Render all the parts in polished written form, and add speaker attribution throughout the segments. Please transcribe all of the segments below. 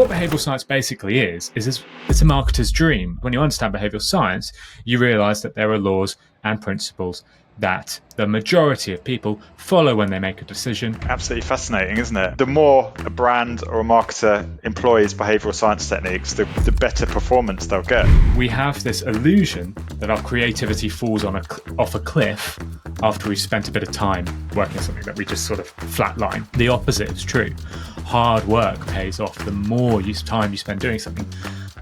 Speaker 1: What behavioural science basically is it's a marketer's dream. When you understand behavioural science, you realise that there are laws and principles that the majority of people follow when they make a decision.
Speaker 2: Absolutely fascinating, isn't it? The more a brand or a marketer employs behavioural science techniques, the better performance they'll get.
Speaker 1: We have this illusion that our creativity falls off a cliff after we've spent a bit of time working on something, that we just sort of flatline. The opposite is true. Hard work pays off. The more time you spend doing something,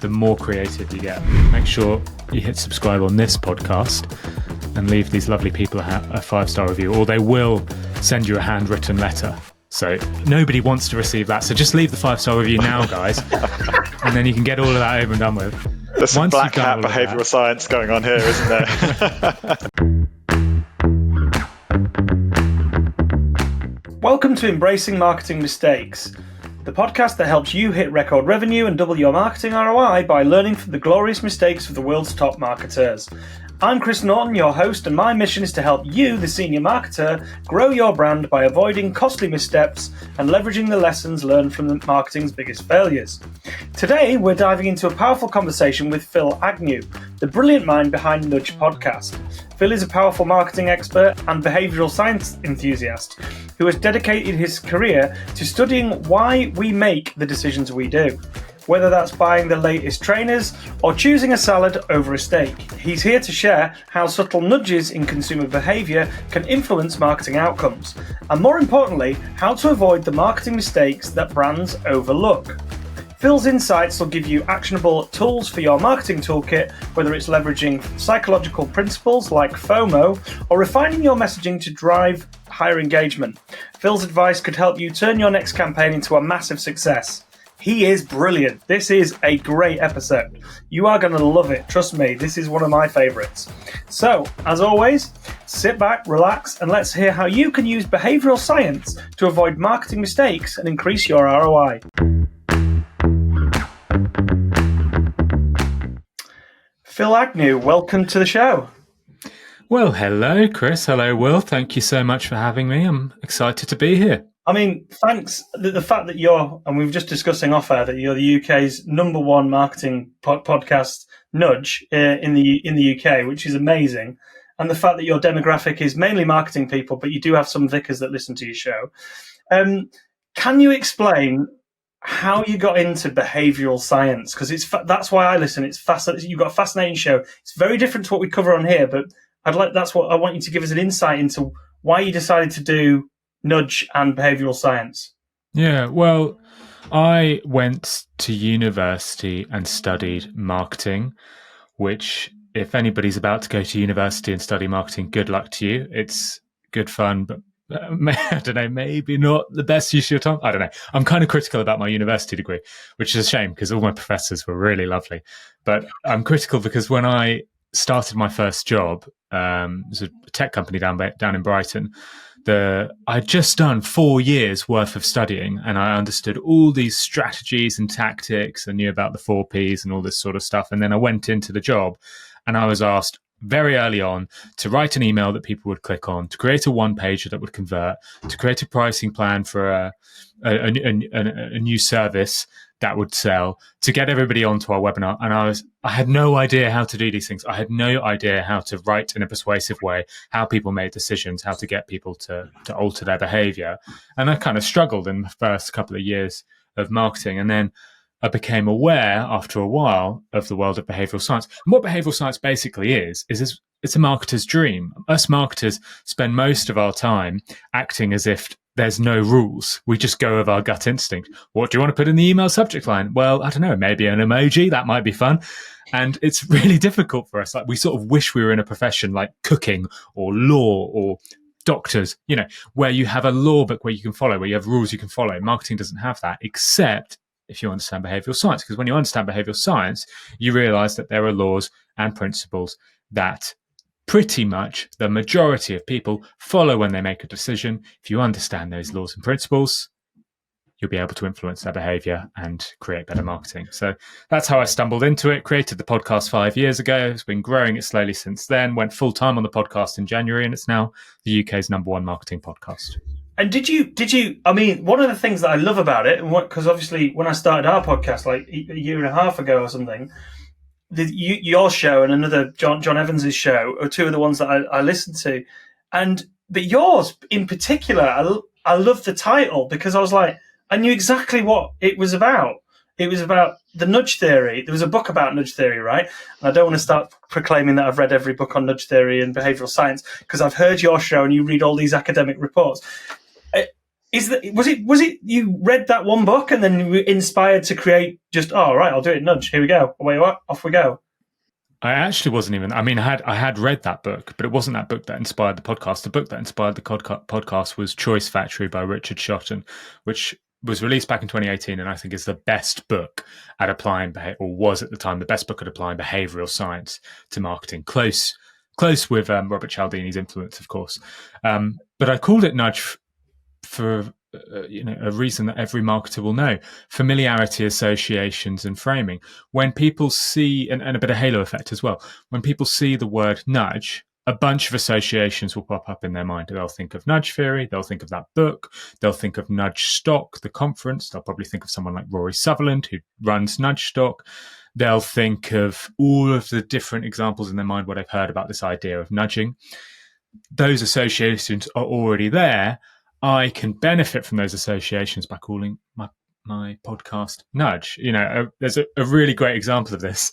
Speaker 1: the more creative you get. Make sure you hit subscribe on this podcast and leave these lovely people a 5-star review, or they will send you a handwritten letter. So nobody wants to receive that. So just leave the 5-star review now, guys, and then you can get all of that over and done with.
Speaker 2: There's some black hat behavioural science going on here, isn't there?
Speaker 3: Welcome to Embracing Marketing Mistakes, the podcast that helps you hit record revenue and double your marketing ROI by learning from the glorious mistakes of the world's top marketers. I'm Chris Norton, your host, and my mission is to help you, the senior marketer, grow your brand by avoiding costly missteps and leveraging the lessons learned from the marketing's biggest failures. Today, we're diving into a powerful conversation with Phill Agnew, the brilliant mind behind Nudge podcast. Phill is a powerful marketing expert and behavioural science enthusiast who has dedicated his career to studying why we make the decisions we do. Whether that's buying the latest trainers or choosing a salad over a steak. He's here to share how subtle nudges in consumer behaviour can influence marketing outcomes, and more importantly, how to avoid the marketing mistakes that brands overlook. Phil's insights will give you actionable tools for your marketing toolkit, whether it's leveraging psychological principles like FOMO or refining your messaging to drive higher engagement. Phil's advice could help you turn your next campaign into a massive success. He is brilliant. This is a great episode. You are going to love it. Trust me, this is one of my favourites. So, as always, sit back, relax, and let's hear how you can use behavioural science to avoid marketing mistakes and increase your ROI. Phill Agnew, welcome to the show.
Speaker 1: Well, hello, Chris. Hello, Will. Thank you so much for having me. I'm excited to be here.
Speaker 3: I mean, thanks. The fact that you're, and we were just discussing off air, that you're the UK's number one marketing podcast, Nudge, in the UK, which is amazing. And the fact that your demographic is mainly marketing people, but you do have some vicars that listen to your show. Can you explain how you got into behavioural science? Because that's why I listen. It's fascinating. You've got a fascinating show. It's very different to what we cover on here, but that's what I want you to give us an insight into why you decided to do Nudge and behavioural science.
Speaker 1: Yeah, well, I went to university and studied marketing, which, if anybody's about to go to university and study marketing, good luck to you. It's good fun, but I don't know, maybe not the best use of your time. I don't know. I'm kind of critical about my university degree, which is a shame because all my professors were really lovely. But I'm critical because when I started my first job, it was a tech company down in Brighton. I'd just done 4 years worth of studying, and I understood all these strategies and tactics and knew about the 4 Ps and all this sort of stuff. And then I went into the job and I was asked very early on to write an email that people would click on, to create a one-pager that would convert, to create a pricing plan for a new service that would sell, to get everybody onto our webinar. And I had no idea how to do these things. I had no idea how to write in a persuasive way, how people made decisions, how to get people to alter their behavior. And I kind of struggled in the first couple of years of marketing. And then I became aware after a while of the world of behavioural science. And what behavioural science basically is it's a marketer's dream. Us marketers spend most of our time acting as if there's no rules. We just go with our gut instinct. What do you want to put in the email subject line? Well, I don't know, maybe an emoji, that might be fun. And it's really difficult for us. Like, we sort of wish we were in a profession like cooking or law or doctors, where you have a law book where you can follow, where you have rules you can follow. Marketing doesn't have that, except if you understand behavioural science. Because when you understand behavioural science, you realise that there are laws and principles that pretty much the majority of people follow when they make a decision. If you understand those laws and principles, you'll be able to influence their behavior and create better marketing. So that's how I stumbled into it, created the podcast 5 years ago. It's been growing it slowly since then, went full time on the podcast in January, and it's now the UK's number one marketing podcast.
Speaker 3: And did you, I mean, one of the things that I love about it, because obviously when I started our podcast like a year and a half ago or something, your show and another John Evans's show are two of the ones that I listened to. But yours in particular, I love the title because I was like, I knew exactly what it was about. It was about the nudge theory. There was a book about nudge theory, right? And I don't want to start proclaiming that I've read every book on nudge theory and behavioural science because I've heard your show and you read all these academic reports. Was it you read that one book and then you were inspired to create just, oh, right, I'll do it nudge. Here we go. Wait, what? Off we go.
Speaker 1: I actually wasn't even, I mean, I had read that book, but it wasn't that book that inspired the podcast. The book that inspired the podcast was Choice Factory by Richard Shotton, which was released back in 2018 and I think is the best book at applying, or was at the time, the best book at applying behavioural science to marketing. Close with Robert Cialdini's influence, of course. But I called it nudge for a reason that every marketer will know: familiarity, associations, and framing. When people see, and a bit of halo effect as well, when people see the word nudge, a bunch of associations will pop up in their mind. They'll think of nudge theory, they'll think of that book, they'll think of Nudge Stock, the conference, they'll probably think of someone like Rory Sutherland who runs Nudge Stock. They'll think of all of the different examples in their mind where they've heard about this idea of nudging. Those associations are already there. I can benefit from those associations by calling my podcast Nudge. There's a really great example of this.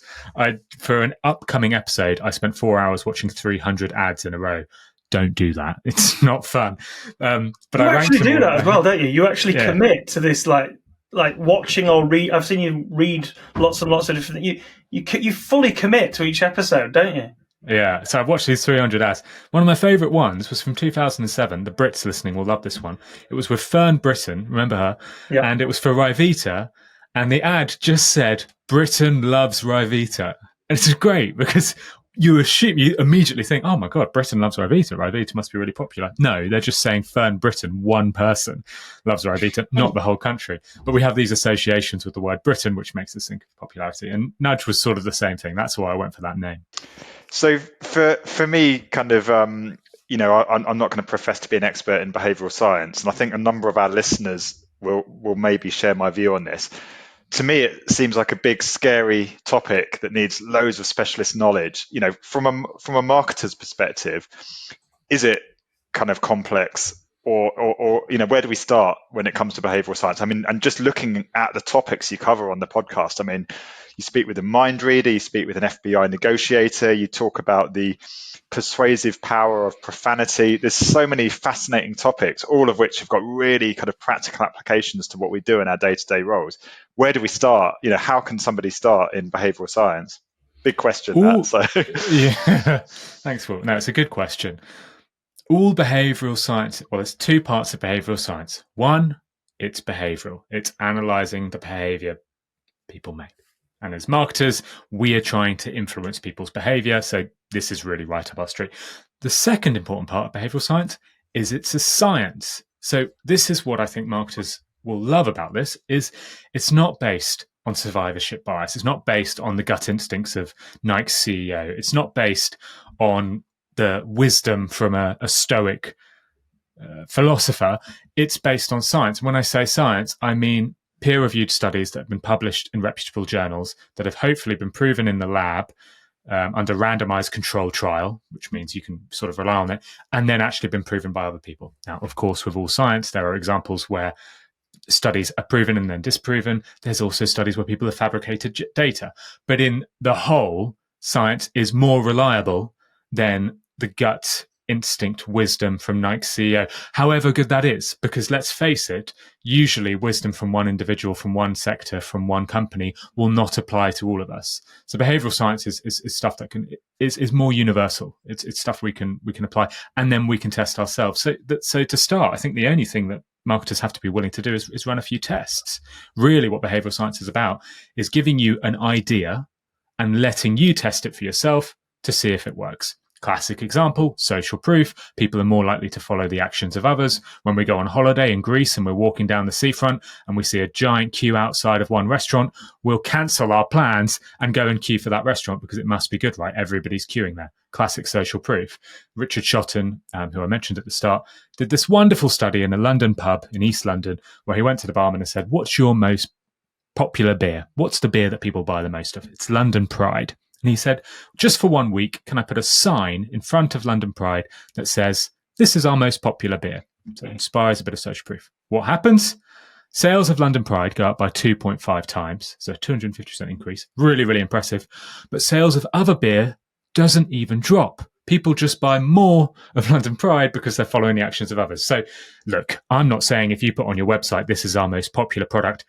Speaker 1: For an upcoming episode, I spent 4 hours watching 300 ads in a row. Don't do that. It's not fun. But
Speaker 3: you
Speaker 1: I
Speaker 3: actually do that as well, don't you? You actually commit to this, like watching or read. I've seen you read lots and lots of different. You fully commit to each episode, don't you?
Speaker 1: Yeah, so I've watched these 300 ads. One of my favourite ones was from 2007. The Brits listening will love this one. It was with Fern Britton, remember her?
Speaker 3: Yeah.
Speaker 1: And it was for Ryvita. And the ad just said, Britain loves Ryvita. And it's great because you immediately think, oh my God, Britain loves Ryvita. Ryvita must be really popular. No, they're just saying Fern Britton, one person loves Ryvita, not the whole country. But we have these associations with the word Britain, which makes us think of popularity. And Nudge was sort of the same thing. That's why I went for that name.
Speaker 2: So for me, kind of, I'm not going to profess to be an expert in behavioural science, and I think a number of our listeners will maybe share my view on this. To me, it seems like a big, scary topic that needs loads of specialist knowledge. From a marketer's perspective, is it kind of complex, or where do we start when it comes to behavioural science? I mean, and just looking at the topics you cover on the podcast, I mean, you speak with a mind reader, you speak with an FBI negotiator, you talk about the persuasive power of profanity. There's so many fascinating topics, all of which have got really kind of practical applications to what we do in our day-to-day roles. Where do we start? How can somebody start in behavioural science? Big question.
Speaker 1: Yeah, thanks, Will. No, it's a good question. All behavioural science, well, there's two parts of behavioural science. One, it's behavioural. It's analysing the behaviour people make. And as marketers, we are trying to influence people's behaviour. So this is really right up our street. The second important part of behavioural science is it's a science. So this is what I think marketers will love about this, is it's not based on survivorship bias. It's not based on the gut instincts of Nike's CEO. It's not based on the wisdom from a stoic philosopher. It's based on science. When I say science, I mean peer-reviewed studies that have been published in reputable journals that have hopefully been proven in the lab under randomized control trial, which means you can sort of rely on it, and then actually been proven by other people. Now, of course, with all science, there are examples where studies are proven and then disproven. There's also studies where people have fabricated data. But in the whole, science is more reliable than the gut instinct wisdom from Nike's CEO, however good that is, because let's face it, usually wisdom from one individual, from one sector, from one company will not apply to all of us. So behavioral science is stuff that is more universal. It's stuff we can apply, and then we can test ourselves. So to start, I think the only thing that marketers have to be willing to do is run a few tests. Really, what behavioral science is about is giving you an idea and letting you test it for yourself to see if it works. Classic example, social proof. People are more likely to follow the actions of others. When we go on holiday in Greece and we're walking down the seafront and we see a giant queue outside of one restaurant, we'll cancel our plans and go and queue for that restaurant because it must be good, right? Everybody's queuing there. Classic social proof. Richard Shotton, who I mentioned at the start, did this wonderful study in a London pub in East London where he went to the barman and said, what's your most popular beer? What's the beer that people buy the most of? It's London Pride. And he said, just for 1 week, can I put a sign in front of London Pride that says, this is our most popular beer? So it inspires a bit of social proof. What happens? Sales of London Pride go up by 2.5 times, so 250% increase. Really, really impressive. But sales of other beer doesn't even drop. People just buy more of London Pride because they're following the actions of others. So look, I'm not saying if you put on your website, this is our most popular product,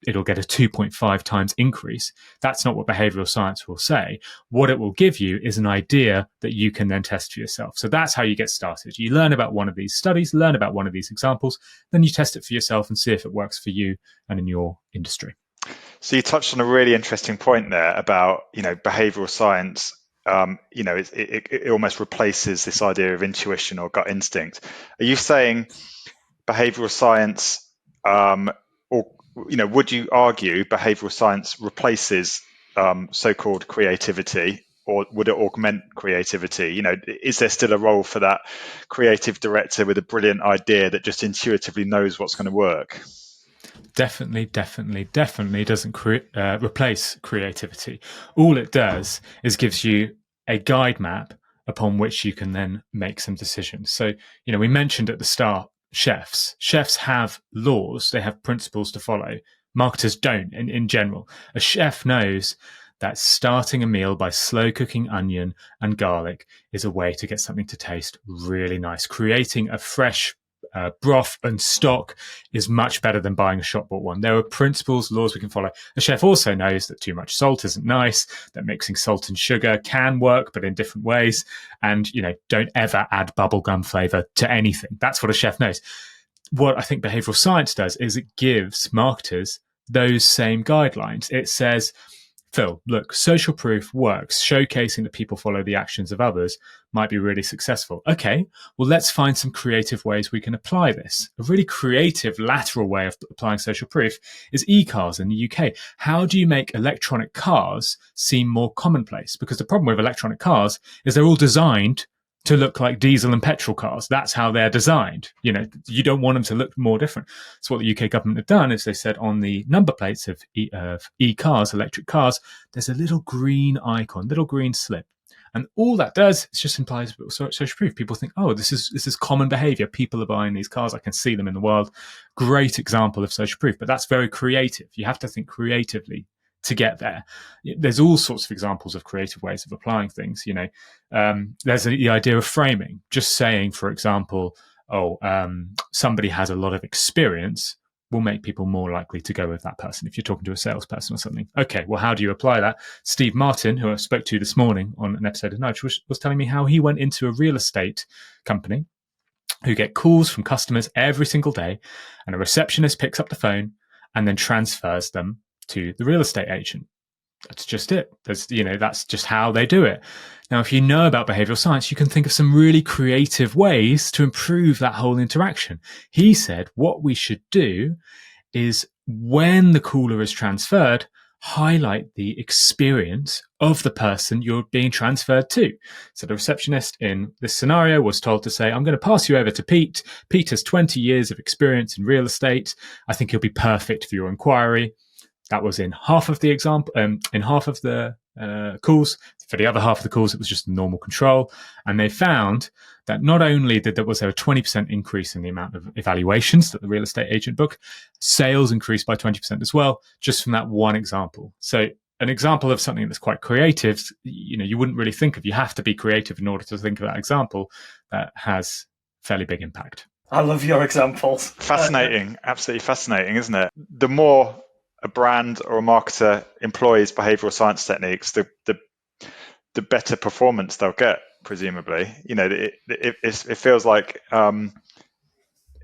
Speaker 1: it'll get a 2.5 times increase. That's not what behavioral science will say. What it will give you is an idea that you can then test for yourself. So that's how you get started. You learn about one of these studies, learn about one of these examples, then you test it for yourself and see if it works for you and in your industry.
Speaker 2: So you touched on a really interesting point there about, behavioral science. It almost replaces this idea of intuition or gut instinct. Are you saying behavioral science, would you argue behavioral science replaces so-called creativity, or would it augment creativity? Is there still a role for that creative director with a brilliant idea that just intuitively knows what's going to work?
Speaker 1: Definitely doesn't replace creativity. All it does is gives you a guide map upon which you can then make some decisions. So, we mentioned at the start, chefs have laws, they have principles to follow. Marketers don't in general. A chef knows that starting a meal by slow cooking onion and garlic is a way to get something to taste really nice. Creating a fresh broth and stock is much better than buying a shop bought one. There are principles, laws we can follow. A chef also knows that too much salt isn't nice, that mixing salt and sugar can work, but in different ways. And, don't ever add bubblegum flavor to anything. That's what a chef knows. What I think behavioral science does is it gives marketers those same guidelines. It says, Phill, look, social proof works. Showcasing that people follow the actions of others might be really successful. Okay, well, let's find some creative ways we can apply this. A really creative lateral way of applying social proof is e-cars in the UK. How do you make electronic cars seem more commonplace? Because the problem with electronic cars is they're all designed to look like diesel and petrol cars. That's how they're designed. You don't want them to look more different. So what the UK government have done is they said on the number plates of e-cars, electric cars, there's a little green icon, little green slip. And all that does is just implies social proof. People think, oh, this is common behavior. People are buying these cars. I can see them in the world. Great example of social proof, but that's very creative. You have to think creatively to get there. There's all sorts of examples of creative ways of applying things. There's the idea of framing. Just saying, for example, somebody has a lot of experience will make people more likely to go with that person if you're talking to a salesperson or something. Okay, well, how do you apply that? Steve Martin, who I spoke to this morning on an episode of Nudge, was telling me how he went into a real estate company who get calls from customers every single day, and a receptionist picks up the phone and then transfers them to the real estate agent. That's just it. That's just how they do it. Now, if you know about behavioral science, you can think of some really creative ways to improve that whole interaction. He said what we should do is when the caller is transferred, highlight the experience of the person you're being transferred to. So the receptionist in this scenario was told to say, I'm going to pass you over to Pete. Pete has 20 years of experience in real estate. I think he'll be perfect for your inquiry. That was in half of the example, in half of the calls. For the other half of the calls, it was just normal control. And they found that not only was there a 20% increase in the amount of evaluations that the real estate agent booked, sales increased by 20% as well, just from that one example. So an example of something that's quite creative, you wouldn't really think of. You have to be creative in order to think of that example that has fairly big impact.
Speaker 3: I love your examples.
Speaker 2: Fascinating, absolutely fascinating, isn't it? The more a brand or a marketer employs behavioral science techniques, the better performance they'll get, presumably. It feels like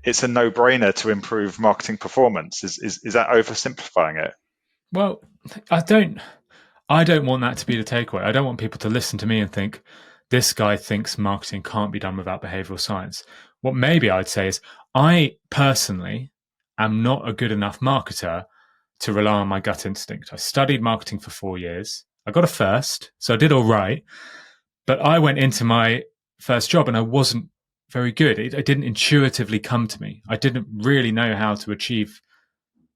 Speaker 2: it's a no-brainer to improve marketing performance. Is that oversimplifying it?
Speaker 1: Well, I don't want that to be the takeaway. I don't want people to listen to me and think this guy thinks marketing can't be done without behavioral science. What maybe I'd say is I personally am not a good enough marketer to rely on my gut instinct. I studied marketing for 4 years. I got a first, so I did all right. But I went into my first job and I wasn't very good. It didn't intuitively come to me. I didn't really know how to achieve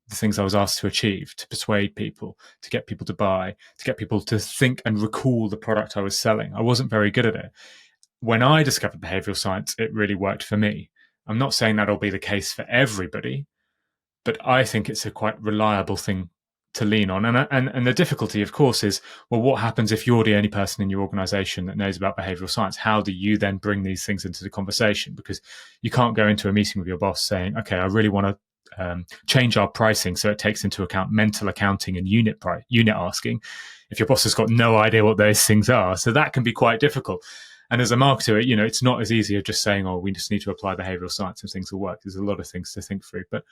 Speaker 1: the things I was asked to achieve, to persuade people, to get people to buy, to get people to think and recall the product I was selling. I wasn't very good at it. When I discovered behavioral science, it really worked for me. I'm not saying that'll be the case for everybody, but I think it's a quite reliable thing to lean on. And the difficulty, of course, is, well, what happens if you're the only person in your organization that knows about behavioral science? How do you then bring these things into the conversation? Because you can't go into a meeting with your boss saying, okay, I really want to change our pricing so it takes into account mental accounting and unit asking, if your boss has got no idea what those things are. So that can be quite difficult. And as a marketer, it's not as easy as just saying, oh, we just need to apply behavioral science and things will work. There's a lot of things to think through. But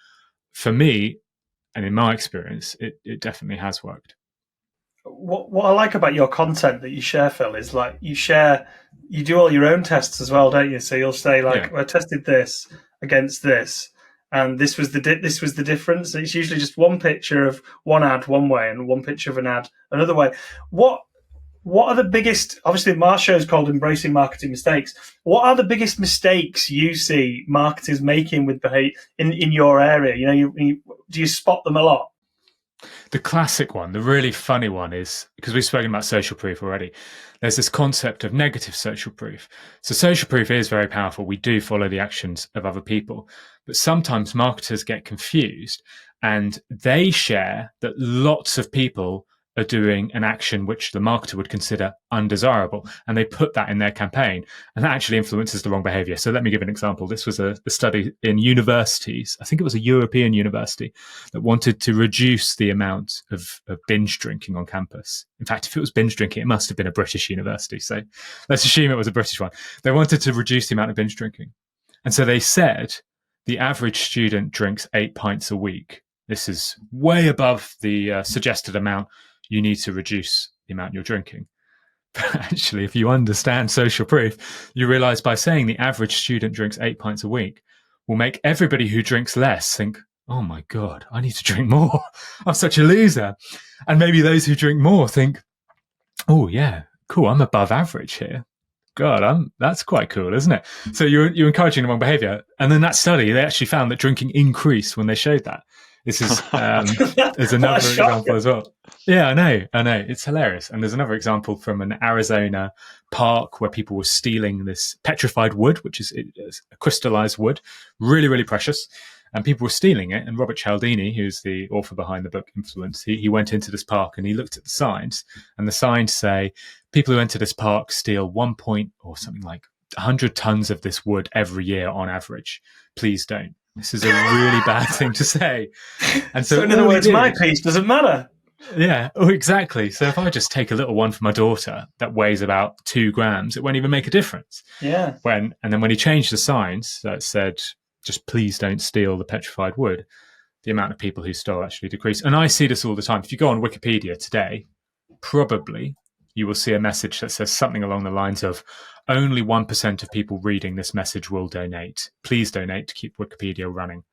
Speaker 1: for me, and in my experience, it definitely has worked.
Speaker 3: What I like about your content that you share, Phill, is like you do all your own tests as well, don't you? So you'll say like, I tested this against this, and this was the difference. It's usually just one picture of one ad one way and one picture of an ad another way. What are the biggest? Obviously, our show is called Embracing Marketing Mistakes. What are the biggest mistakes you see marketers making with behavior in your area? Do you spot them a lot?
Speaker 1: The classic one, the really funny one is, because we've spoken about social proof already, there's this concept of negative social proof. So social proof is very powerful. We do follow the actions of other people, but sometimes marketers get confused and they share that lots of people are doing an action which the marketer would consider undesirable, and they put that in their campaign, and that actually influences the wrong behavior. So let me give an example. This was a study in universities. I think it was a European university that wanted to reduce the amount of binge drinking on campus. In fact, if it was binge drinking, it must have been a British university. So let's assume it was a British one. They wanted to reduce the amount of binge drinking. And so they said the average student drinks 8 pints a week. This is way above the suggested amount you need to reduce the amount you're drinking. But actually, if you understand social proof, you realize by saying the average student drinks 8 pints a week will make everybody who drinks less think, oh my God, I need to drink more. I'm such a loser. And maybe those who drink more think, oh yeah, cool, I'm above average here. God, that's quite cool, isn't it? So you're encouraging the wrong behavior. And then that study, they actually found that drinking increased when they showed that. This is there's another example as well. Yeah, I know. It's hilarious. And there's another example from an Arizona park where people were stealing this petrified wood, which is a crystallized wood, really, really precious. And people were stealing it. And Robert Cialdini, who's the author behind the book Influence, he went into this park and he looked at the signs. And the signs say, people who enter this park steal 100 tons of this wood every year on average. Please don't. This is a really bad thing to say. And so
Speaker 3: in other words, my piece doesn't matter.
Speaker 1: Yeah, exactly. So if I just take a little one for my daughter that weighs about 2 grams, it won't even make a difference.
Speaker 3: Yeah.
Speaker 1: And then when he changed the signs that said, just please don't steal the petrified wood, the amount of people who stole actually decreased. And I see this all the time. If you go on Wikipedia today, probably you will see a message that says something along the lines of, only 1% of people reading this message will donate. Please donate to keep Wikipedia running.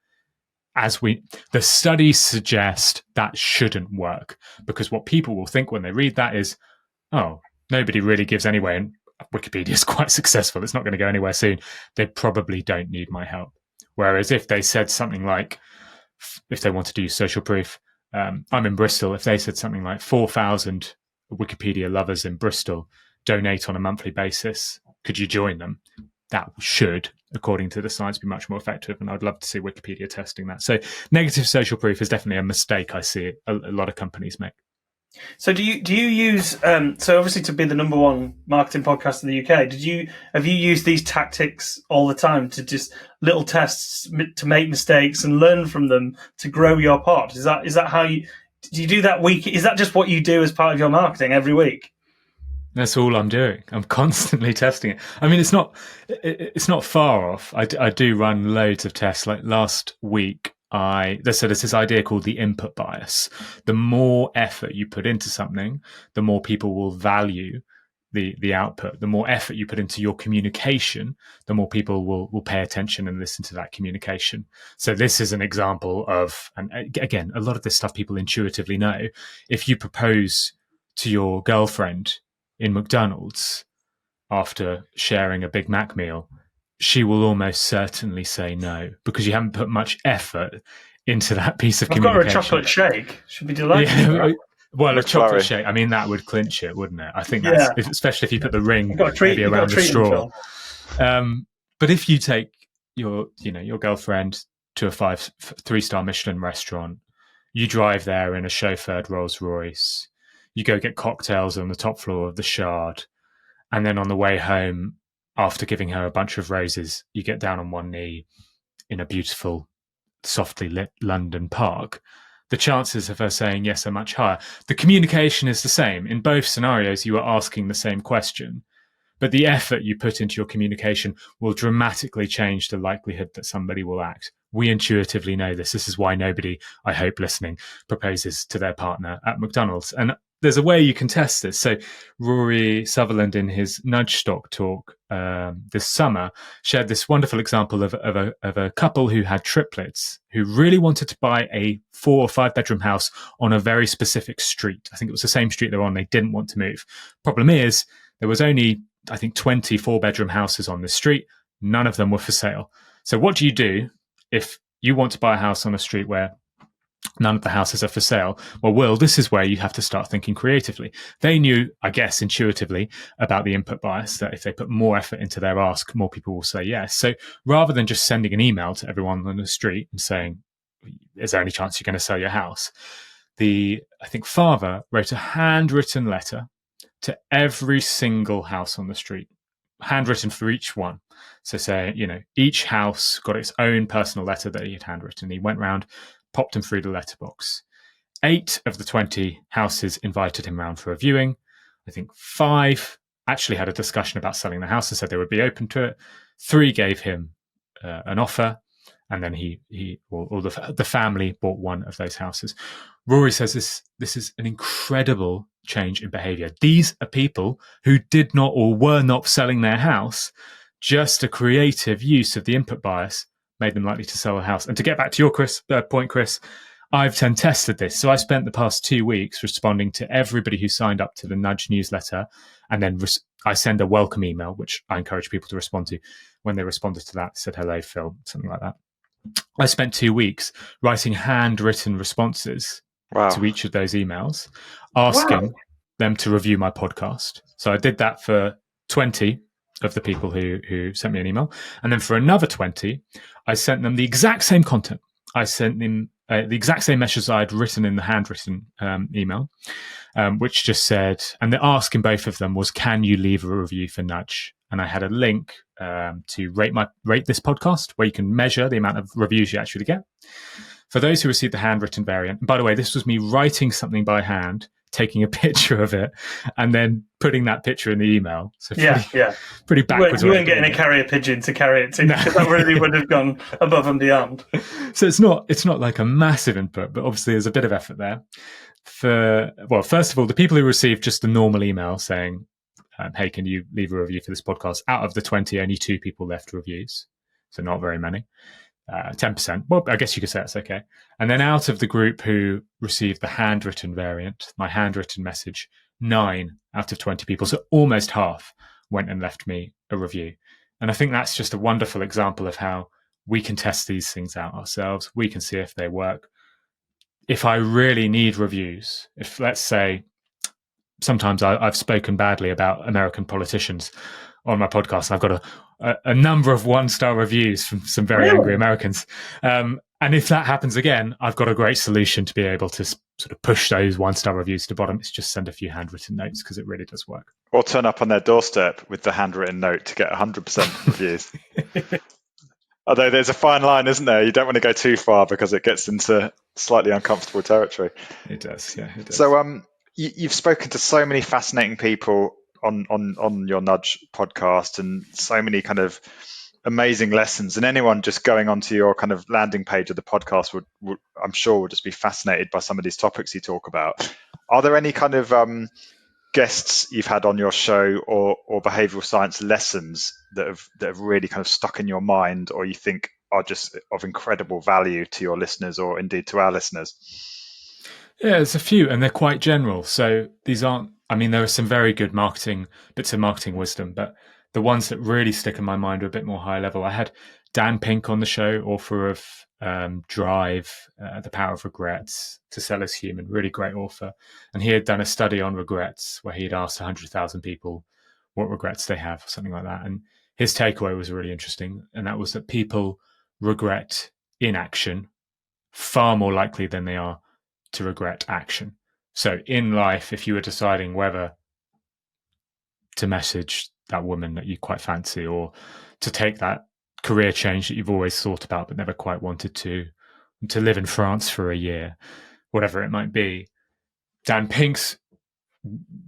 Speaker 1: The studies suggest that shouldn't work, because what people will think when they read that is, oh, nobody really gives anyway, and Wikipedia is quite successful. It's not going to go anywhere soon. They probably don't need my help. Whereas if they said something like, if they wanted to use social proof, I'm in Bristol. If they said something like 4,000 Wikipedia lovers in Bristol donate on a monthly basis, could you join them? That should, according to the science, be much more effective. And I'd love to see Wikipedia testing that. So negative social proof is definitely a mistake I see a lot of companies make.
Speaker 3: So do you use so obviously to be the number one marketing podcast in the UK, have you used these tactics all the time to just little tests to make mistakes and learn from them to grow your pod? Is that how do you do that week? Is that just what you do as part of your marketing every week?
Speaker 1: That's all I'm doing. I'm constantly testing it. I mean, it's not far off. I do run loads of tests. Like last week, there's this idea called the input bias. The more effort you put into something, the more people will value the output, the more effort you put into your communication, the more people will pay attention and listen to that communication. So this is an example of, and again, a lot of this stuff people intuitively know. If you propose to your girlfriend in McDonald's after sharing a Big Mac meal, she will almost certainly say no, because you haven't put much effort into that piece of communication.
Speaker 3: I've got her a chocolate shake. She'd be delighted.
Speaker 1: Well,
Speaker 2: McFlurry.
Speaker 1: a chocolate shake, I mean, that would clinch it, wouldn't it? I think
Speaker 3: Yeah.
Speaker 1: that's, especially if you put the ring
Speaker 3: You've got to treat,
Speaker 1: maybe
Speaker 3: you've got
Speaker 1: around
Speaker 3: to
Speaker 1: the
Speaker 3: treat them,
Speaker 1: straw.
Speaker 3: Phil.
Speaker 1: But if you take your girlfriend to a 3-star Michelin restaurant, you drive there in a chauffeured Rolls Royce, you go get cocktails on the top floor of the Shard, and then on the way home, after giving her a bunch of roses, you get down on one knee in a beautiful, softly lit London park, the chances of her saying yes are much higher. The communication is the same. In both scenarios, you are asking the same question, but the effort you put into your communication will dramatically change the likelihood that somebody will act. We intuitively know this. This is why nobody, I hope, listening, proposes to their partner at McDonald's. And there's a way you can test this. So Rory Sutherland, in his Nudge Stock talk this summer, shared this wonderful example of a couple who had triplets who really wanted to buy a 4 or 5 bedroom house on a very specific street. I think it was the same street they're on. They didn't want to move. Problem is, there was only, I think, 20 4-bedroom houses on this street. None of them were for sale. So what do you do if you want to buy a house on a street where none of the houses are for sale? Well, Will, this is where you have to start thinking creatively. They knew, I guess, intuitively about the input bias, that if they put more effort into their ask, more people will say yes. So rather than just sending an email to everyone on the street and saying, is there any chance you're going to sell your house? I think father wrote a handwritten letter to every single house on the street, handwritten for each one. So say, each house got its own personal letter that he had handwritten. He went round, popped them through the letterbox. 8 of the 20 houses invited him round for a viewing. I think 5 actually had a discussion about selling the house and said they would be open to it. 3 gave him an offer, and then the family bought one of those houses. Rory says this is an incredible change in behaviour. These are people who did not or were not selling their house. Just a creative use of the input bias made them likely to sell a house. And to get back to your point, Chris, I've tested this. So I spent the past 2 weeks responding to everybody who signed up to the Nudge newsletter, and then I send a welcome email, which I encourage people to respond to. When they responded to that, said, hello, Phil, something like that. I spent 2 weeks writing handwritten responses to each of those emails, asking them to review my podcast. So I did that for 20 of the people who sent me an email. And then for another 20, I sent them the exact same content. I sent them the exact same messages I'd written in the handwritten email, which just said, and the ask in both of them was, can you leave a review for Nudge? And I had a link to rate this podcast, where you can measure the amount of reviews you actually get. For those who received the handwritten variant, and by the way, this was me writing something by hand, taking a picture of it, and then putting that picture in the email. So pretty backwards.
Speaker 3: You weren't getting a carrier pigeon to carry it to, because that really would have gone above and beyond.
Speaker 1: So it's not like a massive input, but obviously there's a bit of effort there. First of all, the people who received just the normal email saying, hey, can you leave a review for this podcast? Out of the 20, only 2 people left reviews. So not very many. 10%. Well, I guess you could say that's okay. And then out of the group who received the handwritten variant, my handwritten message, 9 out of 20 people, so almost half, went and left me a review. And I think that's just a wonderful example of how we can test these things out ourselves. We can see if they work. If I really need reviews, if, let's say, sometimes I've spoken badly about American politicians on my podcast, I've got a number of 1-star reviews from some very angry Americans. And if that happens again, I've got a great solution to be able to sort of push those 1-star reviews to the bottom. It's just send a few handwritten notes, because it really does work.
Speaker 2: Or turn up on their doorstep with the handwritten note to get 100% reviews. Although there's a fine line, isn't there? You don't want to go too far, because it gets into slightly uncomfortable territory.
Speaker 1: It does, yeah. It does.
Speaker 2: So you've spoken to so many fascinating people on your Nudge podcast, and so many kind of amazing lessons, and anyone just going onto your kind of landing page of the podcast would I'm sure would just be fascinated by some of these topics you talk about. Are there any kind of guests you've had on your show or behavioural science lessons that have really kind of stuck in your mind, or you think are just of incredible value to your listeners or indeed to our listeners?
Speaker 1: Yeah, there's a few, and they're quite general. So these aren't, I mean, there are some very good bits of marketing wisdom, but the ones that really stick in my mind are a bit more high level. I had Dan Pink on the show, author of Drive, The Power of Regrets, To Sell Is Human, really great author. And he had done a study on regrets where he had asked 100,000 people what regrets they have, or something like that. And his takeaway was really interesting. And that was that people regret inaction far more likely than they are to regret action. So in life, if you were deciding whether to message that woman that you quite fancy, or to take that career change that you've always thought about but never quite wanted to live in France for a year, whatever it might be, Dan Pink's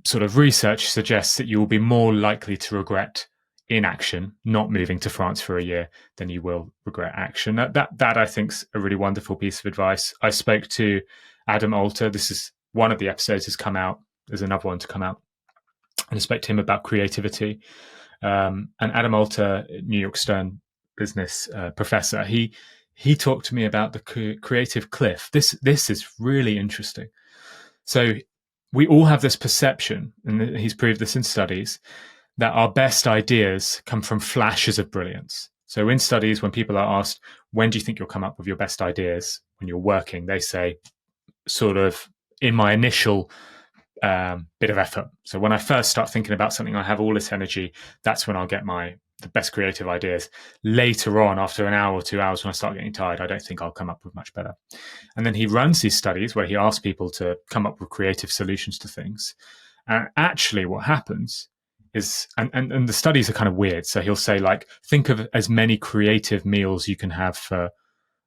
Speaker 1: sort of research suggests that you will be more likely to regret inaction, not moving to France for a year, than you will regret action. That I think's a really wonderful piece of advice. I spoke to Adam Alter. This is one of the episodes has come out. There's another one to come out. And I spoke to him about creativity. And Adam Alter, New York Stern business professor, he talked to me about the creative cliff. This is really interesting. So we all have this perception, and he's proved this in studies, that our best ideas come from flashes of brilliance. So in studies, when people are asked, when do you think you'll come up with your best ideas when you're working, they say, sort of in my initial bit of effort. So when I first start thinking about something, I have all this energy. That's when I'll get the best creative ideas. Later on, after an hour or 2 hours, when I start getting tired, I don't think I'll come up with much better. And then he runs these studies where he asks people to come up with creative solutions to things. And actually what happens is, and the studies are kind of weird. So he'll say, like, think of as many creative meals you can have for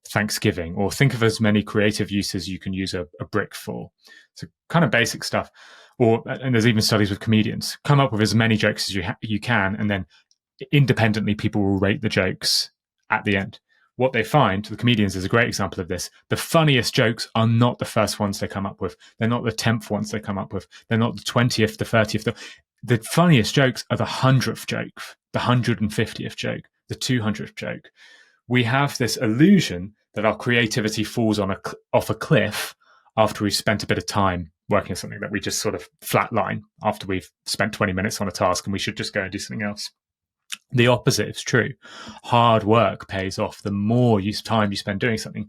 Speaker 1: Thanksgiving, or think of as many creative uses you can use a brick for. So kind of basic stuff. And there's even studies with comedians. Come up with as many jokes as you can, and then independently people will rate the jokes at the end. What they find, the comedians is a great example of this, the funniest jokes are not the first ones they come up with. They're not the 10th ones they come up with. They're not the 20th, the 30th. The funniest jokes are the 100th joke, the 150th joke, the 200th joke. We have this illusion that our creativity falls off a cliff after we've spent a bit of time working on something, that we just sort of flatline after we've spent 20 minutes on a task and we should just go and do something else. The opposite is true. Hard work pays off. The more time you spend doing something,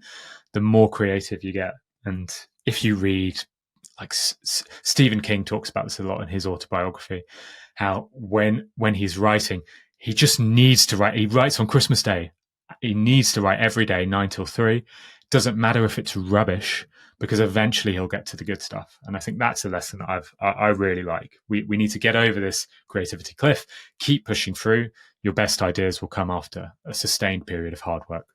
Speaker 1: the more creative you get. And if you read, like Stephen King talks about this a lot in his autobiography, how when he's writing, he just needs to write. He writes on Christmas Day. He needs to write every day, 9 till 3. Doesn't matter if it's rubbish, because eventually he'll get to the good stuff. And I think that's a lesson that I really like. We need to get over this creativity cliff, keep pushing through. Your best ideas will come after a sustained period of hard work.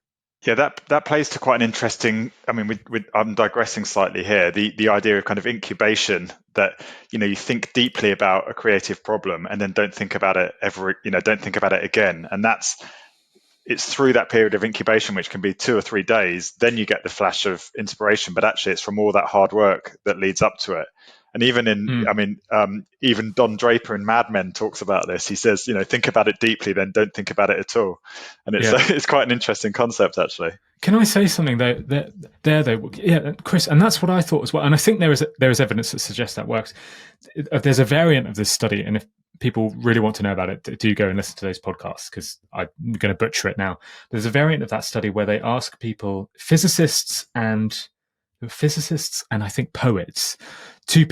Speaker 2: Yeah, that plays to quite an interesting, I mean, I'm digressing slightly here, the idea of kind of incubation, that, you think deeply about a creative problem and then don't think about it ever, don't think about it again. And it's through that period of incubation, which can be 2 or 3 days, then you get the flash of inspiration. But actually, it's from all that hard work that leads up to it. And even even Don Draper in Mad Men talks about this. He says, think about it deeply, then don't think about it at all. And it's quite an interesting concept, actually.
Speaker 1: Can I say something though? Yeah, Chris, and that's what I thought as well. And I think there is evidence that suggests that works. There's a variant of this study, and if people really want to know about it, do go and listen to those podcasts, because I'm going to butcher it now. There's a variant of that study where they ask people, physicists and I think poets, two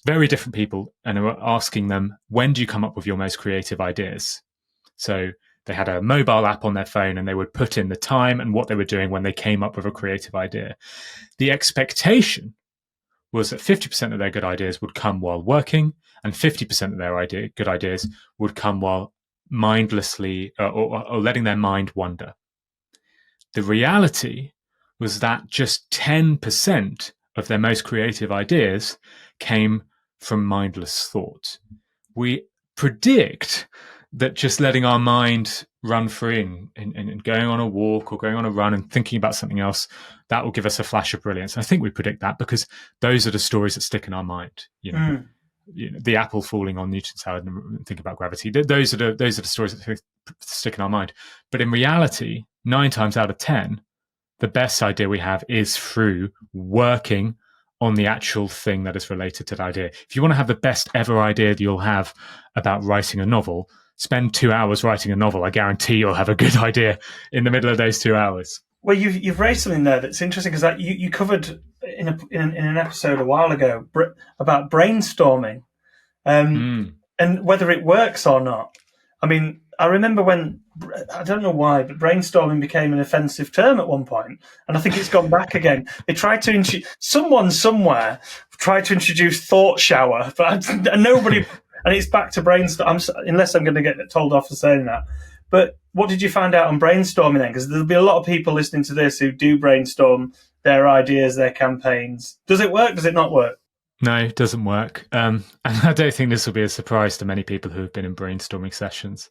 Speaker 1: very different people, and they were asking them, when do you come up with your most creative ideas? So they had a mobile app on their phone, and they would put in the time and what they were doing when they came up with a creative idea. The expectation was that 50% of their good ideas would come while working, and 50% of their good ideas would come while mindlessly or letting their mind wander. The reality was that just 10% of their most creative ideas came from mindless thought. We predict that just letting our mind run free and going on a walk or going on a run and thinking about something else, that will give us a flash of brilliance. And I think we predict that because those are the stories that stick in our mind. the apple falling on Newton's head and think about gravity. Those are the stories that stick in our mind. But in reality, 9 times out of 10, the best idea we have is through working on the actual thing that is related to the idea. If you want to have the best ever idea that you'll have about writing a novel, spend 2 hours writing a novel. I guarantee you'll have a good idea in the middle of those 2 hours.
Speaker 3: Well, you've raised something there that's interesting, because that you covered in an episode a while ago about brainstorming, and whether it works or not. I mean, I remember when, I don't know why, but brainstorming became an offensive term at one point, and I think it's gone back again. They tried to someone somewhere tried to introduce thought shower, but nobody, and it's back to brainstorm. Unless I'm going to get told off for saying that. But what did you find out on brainstorming then? Because there'll be a lot of people listening to this who do brainstorm their ideas, their campaigns. Does it work? Does it not work?
Speaker 1: No, it doesn't work. And I don't think this will be a surprise to many people who have been in brainstorming sessions.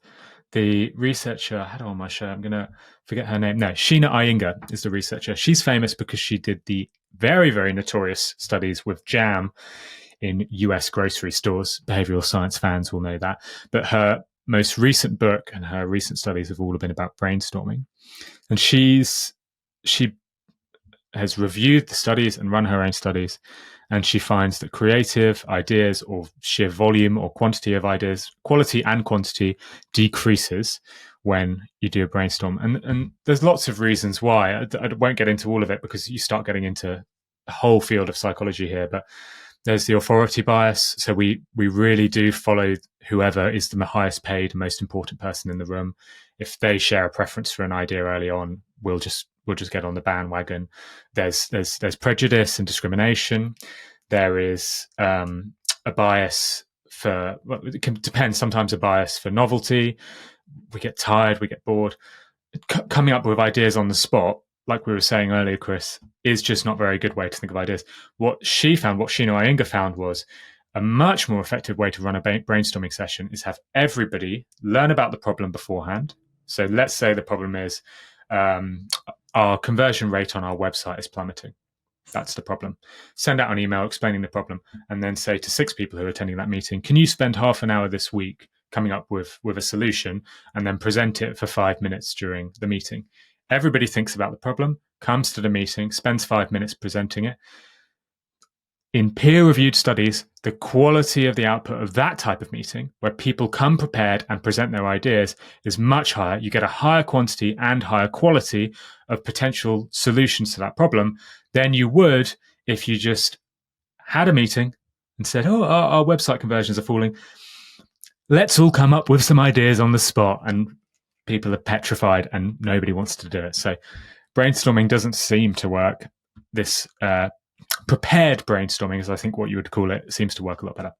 Speaker 1: The researcher I had her on my show, I'm going to forget her name. No, Sheena Iyengar is the researcher. She's famous because she did the very, very notorious studies with jam in US grocery stores. Behavioural science fans will know that. But her most recent book and her recent studies have all been about brainstorming. And she has reviewed the studies and run her own studies. And she finds that creative ideas, or sheer volume or quantity of ideas, quality and quantity, decreases when you do a brainstorm. And there's lots of reasons why. I won't get into all of it because you start getting into a whole field of psychology here. But there's the authority bias. So we really do follow whoever is the highest paid, most important person in the room. If they share a preference for an idea early on, we'll just get on the bandwagon. There's prejudice and discrimination. There is a bias for, well, it can depend, sometimes a bias for novelty. We get tired, we get bored. Coming up with ideas on the spot, like we were saying earlier, Chris, is just not a very good way to think of ideas. What Sheena Iyengar found was a much more effective way to run a brainstorming session is have everybody learn about the problem beforehand. So let's say the problem is our conversion rate on our website is plummeting. That's the problem. Send out an email explaining the problem, and then say to 6 people who are attending that meeting, can you spend half an hour this week coming up with a solution, and then present it for 5 minutes during the meeting? Everybody thinks about the problem, comes to the meeting, spends 5 minutes presenting it. In peer-reviewed studies, the quality of the output of that type of meeting, where people come prepared and present their ideas, is much higher. You get a higher quantity and higher quality of potential solutions to that problem than you would if you just had a meeting and said, oh, our website conversions are falling. Let's all come up with some ideas on the spot. And people are petrified and nobody wants to do it. So brainstorming doesn't seem to work. This prepared brainstorming, as I think what you would call it, seems to work a lot better.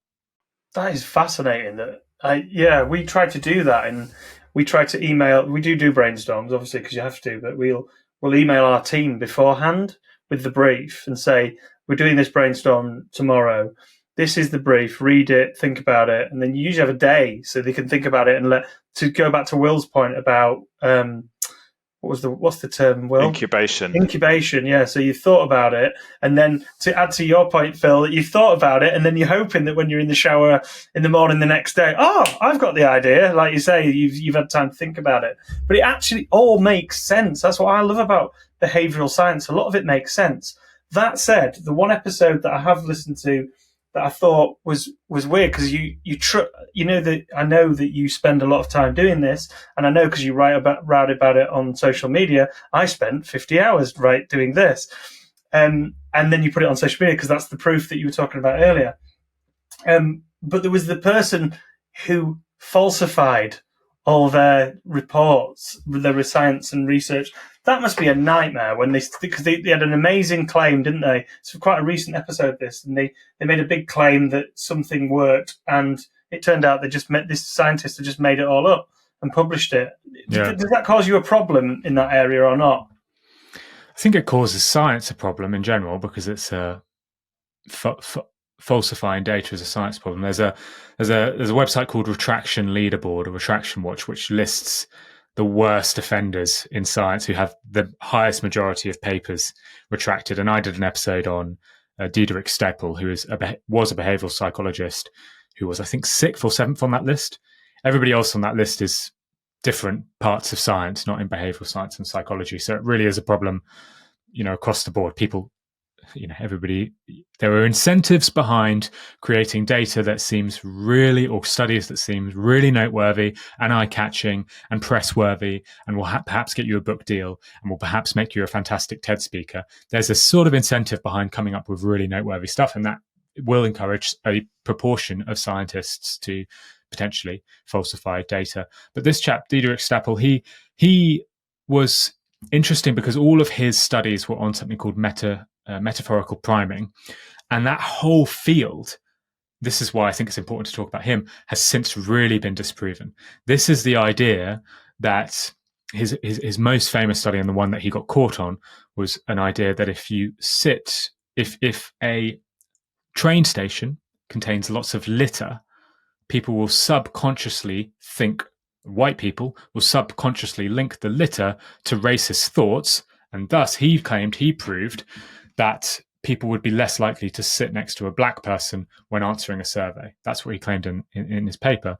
Speaker 3: That is fascinating. We try to do that, and we try to email. We do brainstorms, obviously, because you have to. But we'll email our team beforehand with the brief and say, we're doing this brainstorm tomorrow. This is the brief. Read it, think about it, and then you usually have a day so they can think about it. And to go back to Will's point about what's the term, Will? Incubation, yeah. So you thought about it, and then to add to your point, Phil, that you thought about it, and then you're hoping that when you're in the shower in the morning the next day, I've got the idea. Like you say, you've had time to think about it. But it actually all makes sense. That's what I love about behavioural science. A lot of it makes sense. That said, the one episode that I have listened to that I thought was weird, because I know that you spend a lot of time doing this, and I know because you write about it on social media. I spent 50 hours doing this, and then you put it on social media because that's the proof that you were talking about earlier. But there was the person who falsified all their reports, their science and research. That must be a nightmare because they had an amazing claim, didn't they? It's quite a recent episode, this, and they made a big claim that something worked, and it turned out this scientist had just made it all up and published it. Yeah. Does that cause you a problem in that area or not?
Speaker 1: I think it causes science a problem in general, because it's falsifying data is a science problem. There's a website called Retraction Leaderboard or Retraction Watch, which lists the worst offenders in science who have the highest majority of papers retracted. And I did an episode on Diederik Stapel, who was a behavioural psychologist, who was, I think, 6th or 7th on that list. Everybody else on that list is different parts of science, not in behavioural science and psychology. So it really is a problem, across the board. People, everybody, there are incentives behind creating data that seems really, or studies that seem really noteworthy and eye-catching and press-worthy and will perhaps get you a book deal and will perhaps make you a fantastic TED speaker. There's a sort of incentive behind coming up with really noteworthy stuff, and that will encourage a proportion of scientists to potentially falsify data. But this chap, Diederik Stapel, he was interesting because all of his studies were on something called metaphorical priming. And that whole field, this is why I think it's important to talk about him, has since really been disproven. This is the idea that his most famous study, and the one that he got caught on, was an idea that if a train station contains lots of litter, people will subconsciously think, white people will subconsciously link the litter to racist thoughts, and thus he proved that people would be less likely to sit next to a black person when answering a survey. That's what he claimed in his paper.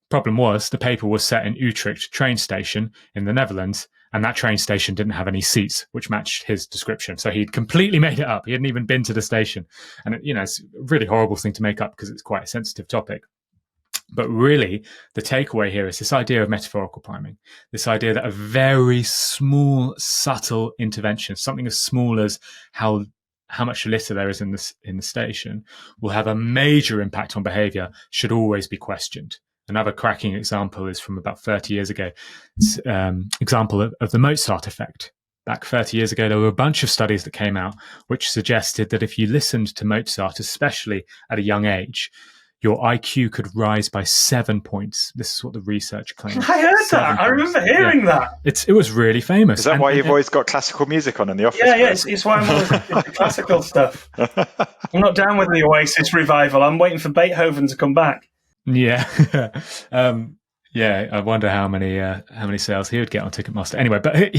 Speaker 1: Problem was, the paper was set in Utrecht train station in the Netherlands, and that train station didn't have any seats, which matched his description. So he'd completely made it up. He hadn't even been to the station. And, it's a really horrible thing to make up because it's quite a sensitive topic. But really, the takeaway here is this idea of metaphorical priming, this idea that a very small, subtle intervention, something as small as how much litter there is in the station, will have a major impact on behaviour, should always be questioned. Another cracking example is from about 30 years ago. It's example of the Mozart effect. Back 30 years ago, there were a bunch of studies that came out which suggested that if you listened to Mozart, especially at a young age, your IQ could rise by 7 points. This is what the research claims.
Speaker 3: I heard that. I remember hearing that.
Speaker 1: It was really famous.
Speaker 2: Is that why you've always got classical music on in the office?
Speaker 3: Yeah, it's why I'm always into classical stuff. I'm not down with the Oasis revival. I'm waiting for Beethoven to come back.
Speaker 1: Yeah. I wonder how many sales he would get on Ticketmaster. Anyway, but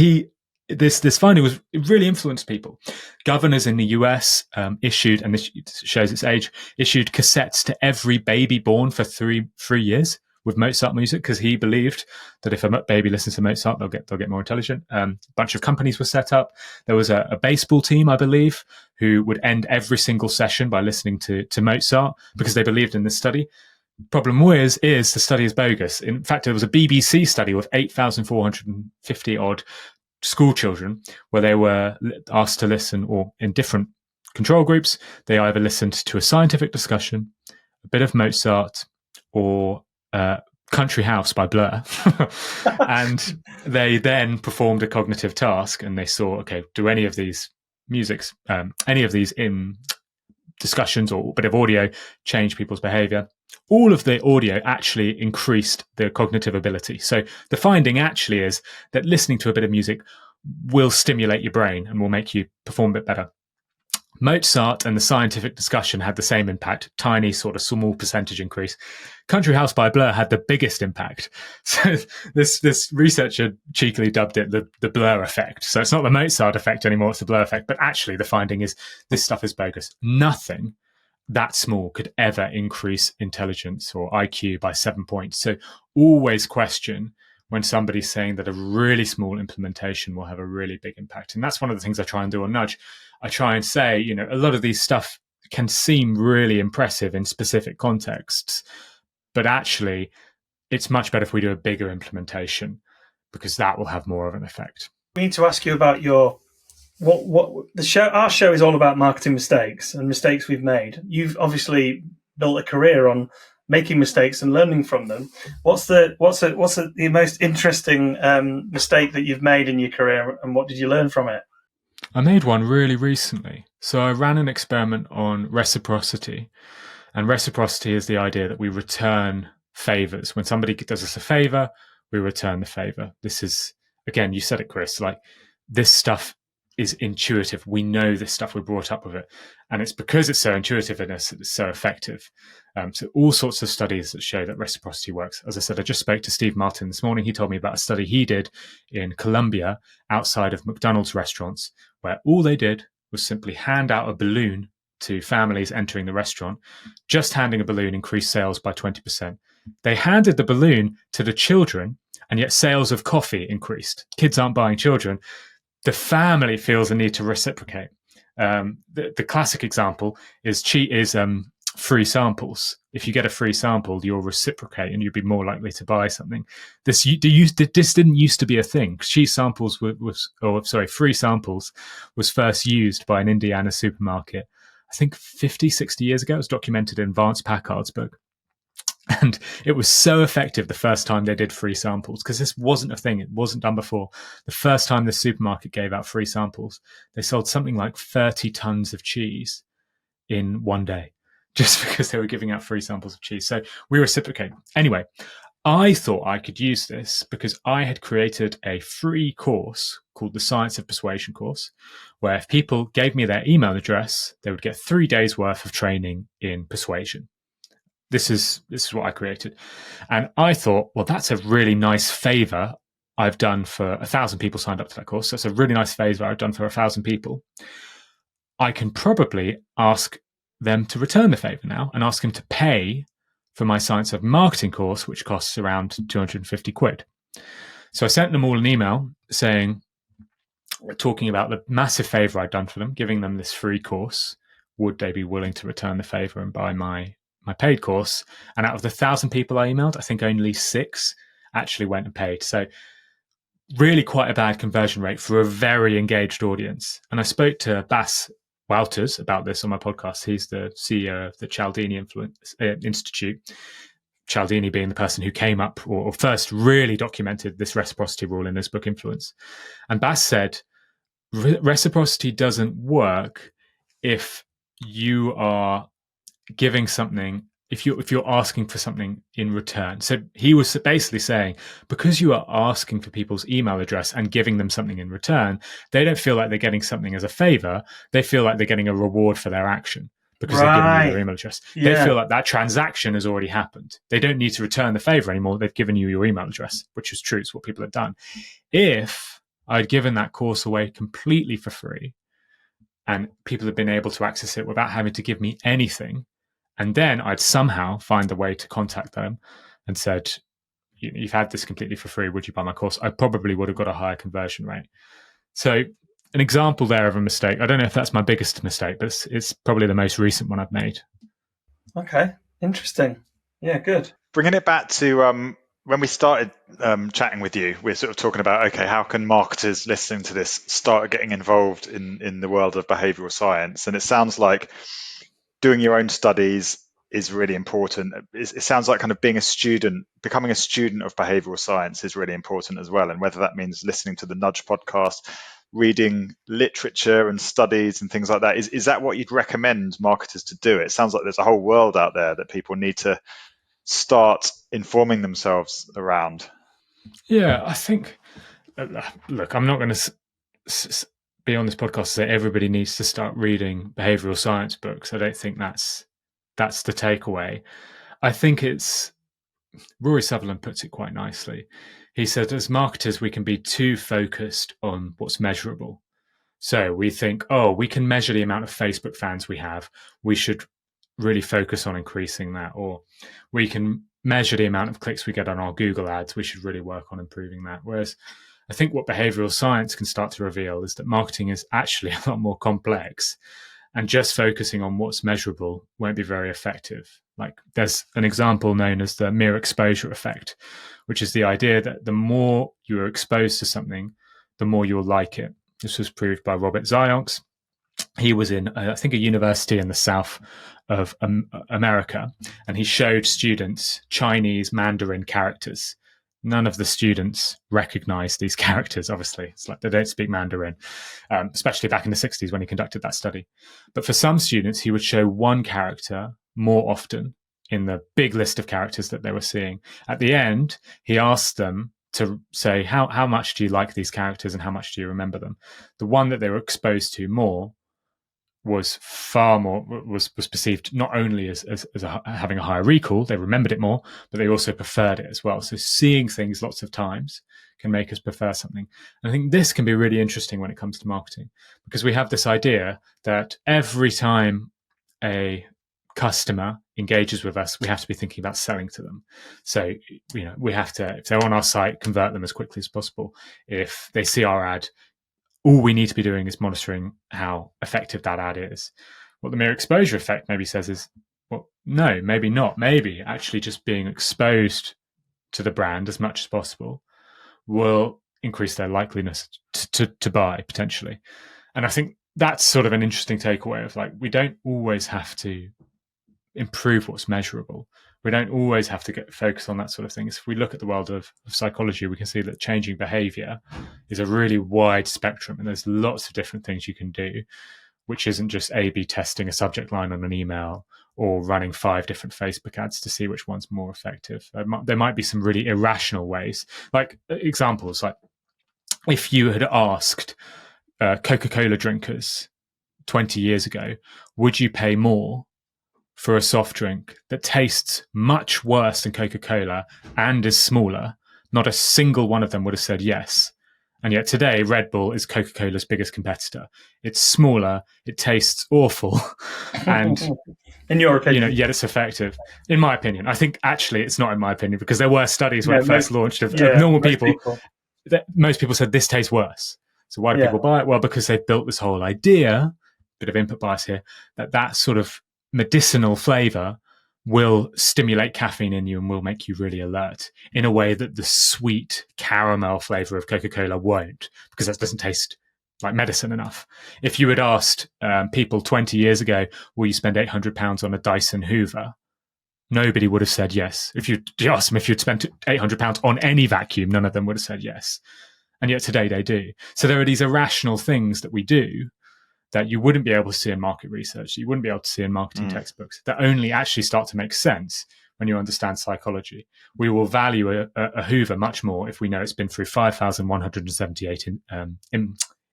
Speaker 1: this finding really influenced people. Governors in the US issued, and this shows its age, issued cassettes to every baby born for three years with Mozart music, because he believed that if a baby listens to Mozart, they'll get more intelligent. A bunch of companies were set up. There was a baseball team, I believe, who would end every single session by listening to Mozart because they believed in this study. Problem is the study is bogus. In fact, there was a BBC study with 8,450 odd school children where they were asked to listen, or in different control groups, they either listened to a scientific discussion, a bit of Mozart, or Country House by Blur. And they then performed a cognitive task, and they saw, okay, do any of these discussions or a bit of audio change people's behavior? All of the audio actually increased the cognitive ability. So the finding actually is that listening to a bit of music will stimulate your brain and will make you perform a bit better. Mozart and the scientific discussion had the same impact, tiny sort of small percentage increase. Country House by Blur had the biggest impact. So this researcher cheekily dubbed it the Blur effect. So it's not the Mozart effect anymore, it's the Blur effect. But actually the finding is this stuff is bogus. Nothing that small could ever increase intelligence or IQ by 7 points. So always question when somebody's saying that a really small implementation will have a really big impact. And that's one of the things I try and do on Nudge. I try and say, a lot of these stuff can seem really impressive in specific contexts, but actually it's much better if we do a bigger implementation, because that will have more of an effect.
Speaker 3: We need to ask you about what the show. Our show is all about marketing mistakes and mistakes we've made. You've obviously built a career on making mistakes and learning from them. What's the most interesting mistake that you've made in your career, and what did you learn from it?
Speaker 1: I made one really recently. So I ran an experiment on reciprocity, and reciprocity is the idea that we return favors. When somebody does us a favor, we return the favor. This is, again, you said it, Chris, like this stuff is intuitive. We know this stuff, we're brought up with it. And it's because it's so intuitive and it's so effective. So all sorts of studies that show that reciprocity works. As I said, I just spoke to Steve Martin this morning. He told me about a study he did in Colombia outside of McDonald's restaurants, where all they did was simply hand out a balloon to families entering the restaurant, just handing a balloon increased sales by 20%. They handed the balloon to the children, and yet sales of coffee increased. Kids aren't buying children. The family feels a need to reciprocate. The classic example is free samples. If you get a free sample, you'll reciprocate and you'll be more likely to buy something. This didn't used to be a thing. Free samples was first used by an Indiana supermarket, I think 50, 60 years ago. It was documented in Vance Packard's book. And it was so effective the first time they did free samples, because this wasn't a thing. It wasn't done before. The first time the supermarket gave out free samples, they sold something like 30 tons of cheese in one day, just because they were giving out free samples of cheese. So we reciprocate. Anyway, I thought I could use this because I had created a free course called the Science of Persuasion course, where if people gave me their email address, they would get 3 days worth of training in persuasion. This is what I created. And I thought, well, that's a really nice favor I've done for 1,000 people signed up to that course. That's a really nice favor I've done for 1,000 people. I can probably ask them to return the favor now and ask them to pay for my Science of Marketing course, which costs around 250 quid. So I sent them all an email talking about the massive favor I'd done for them, giving them this free course. Would they be willing to return the favor and buy my paid course? And out of the 1,000 people I emailed, I think only 6 actually went and paid. So really quite a bad conversion rate for a very engaged audience. And I spoke to Bas Wouters about this on my podcast. He's the CEO of the Cialdini Institute, Cialdini being the person who came up or first really documented this reciprocity rule in his book Influence. And Bas said, reciprocity doesn't work if you are giving something, if you're asking for something in return. So he was basically saying, because you are asking for people's email address and giving them something in return, they don't feel like they're getting something as a favor. They feel like they're getting a reward for their action because they're giving you their email address. Yeah. They feel like that transaction has already happened. They don't need to return the favor anymore. They've given you your email address, which is true. It's what people have done. If I'd given that course away completely for free and people had been able to access it without having to give me anything, and then I'd somehow find a way to contact them and said, you've had this completely for free, would you buy my course? I probably would have got a higher conversion rate. So an example there of a mistake. I don't know if that's my biggest mistake, but it's probably the most recent one I've made.
Speaker 3: Okay, interesting. Yeah, good.
Speaker 2: Bringing it back to when we started chatting with you, we're sort of talking about, okay, how can marketers listening to this start getting involved in the world of behavioural science? And it sounds like doing your own studies is really important. It sounds like kind of becoming a student of behavioural science is really important as well. And whether that means listening to the Nudge podcast, reading literature and studies and things like that, is that what you'd recommend marketers to do? It sounds like there's a whole world out there that people need to start informing themselves around.
Speaker 1: Yeah, I think, look, I'm not going to be on this podcast to say everybody needs to start reading behavioural science books. I don't think that's the takeaway. I think it's, Rory Sutherland puts it quite nicely. He said, as marketers, we can be too focused on what's measurable. So we think, we can measure the amount of Facebook fans we have. We should really focus on increasing that. Or we can measure the amount of clicks we get on our Google ads. We should really work on improving that. Whereas I think what behavioural science can start to reveal is that marketing is actually a lot more complex, and just focusing on what's measurable won't be very effective. Like there's an example known as the mere exposure effect, which is the idea that the more you're exposed to something, the more you'll like it. This was proved by Robert Zionks. He was in, I think, a university in the south of America, and he showed students Chinese Mandarin characters. None of the students recognized these characters, obviously. It's like they don't speak Mandarin, especially back in the 60s when he conducted that study. But for some students, he would show one character more often in the big list of characters that they were seeing. At the end, he asked them to say, how much do you like these characters and how much do you remember them? The one that they were exposed to more was far more, was perceived not only as having a higher recall, they remembered it more, but they also preferred it as well. So seeing things lots of times can make us prefer something. And I think this can be really interesting when it comes to marketing, because we have this idea that every time a customer engages with us, we have to be thinking about selling to them. So, we have to, if they're on our site, convert them as quickly as possible. If they see our ad, all we need to be doing is monitoring how effective that ad is. What the mere exposure effect maybe says is, well, no, maybe not. Maybe actually just being exposed to the brand as much as possible will increase their likeliness to buy potentially. And I think that's sort of an interesting takeaway of like, we don't always have to improve what's measurable. We don't always have to get focused on that sort of thing. If we look at the world of psychology, we can see that changing behavior is a really wide spectrum, and there's lots of different things you can do, which isn't just A/B testing a subject line on an email or running 5 different Facebook ads to see which one's more effective. There might be some really irrational ways, like examples, like if you had asked Coca-Cola drinkers 20 years ago, would you pay more for a soft drink that tastes much worse than Coca-Cola and is smaller? Not a single one of them would have said yes. And yet today, Red Bull is Coca-Cola's biggest competitor. It's smaller, it tastes awful, and
Speaker 3: in your opinion,
Speaker 1: yet it's effective. In my opinion, I think actually it's not in my opinion, because there were studies when it first launched of normal people. Most people said this tastes worse. So why do people buy it? Well, because they've built this whole idea, bit of input bias here, that sort of medicinal flavor will stimulate caffeine in you and will make you really alert in a way that the sweet caramel flavor of Coca-Cola won't, because that doesn't taste like medicine enough. If you had asked people 20 years ago, will you spend £800 on a Dyson Hoover? Nobody would have said yes. If you asked them if you'd spent £800 on any vacuum, none of them would have said yes. And yet today they do. So there are these irrational things that we do that you wouldn't be able to see in market research, you wouldn't be able to see in marketing textbooks, that only actually start to make sense when you understand psychology. We will value a Hoover much more if we know it's been through 5,178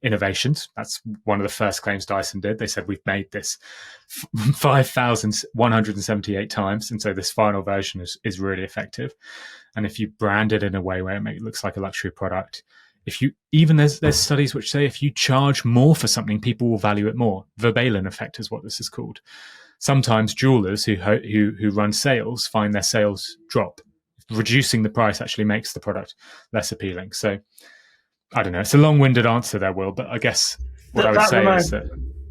Speaker 1: innovations. That's one of the first claims Dyson did. They said, we've made this 5,178 times, and so this final version is really effective. And if you brand it in a way where it looks like a luxury product, there's studies which say if you charge more for something, people will value it more. Verbalin effect is what this is called. Sometimes jewelers who run sales find their sales drop. Reducing the price actually makes the product less appealing. So I don't know. It's a long-winded answer there, Will, but I guess what I would say is that...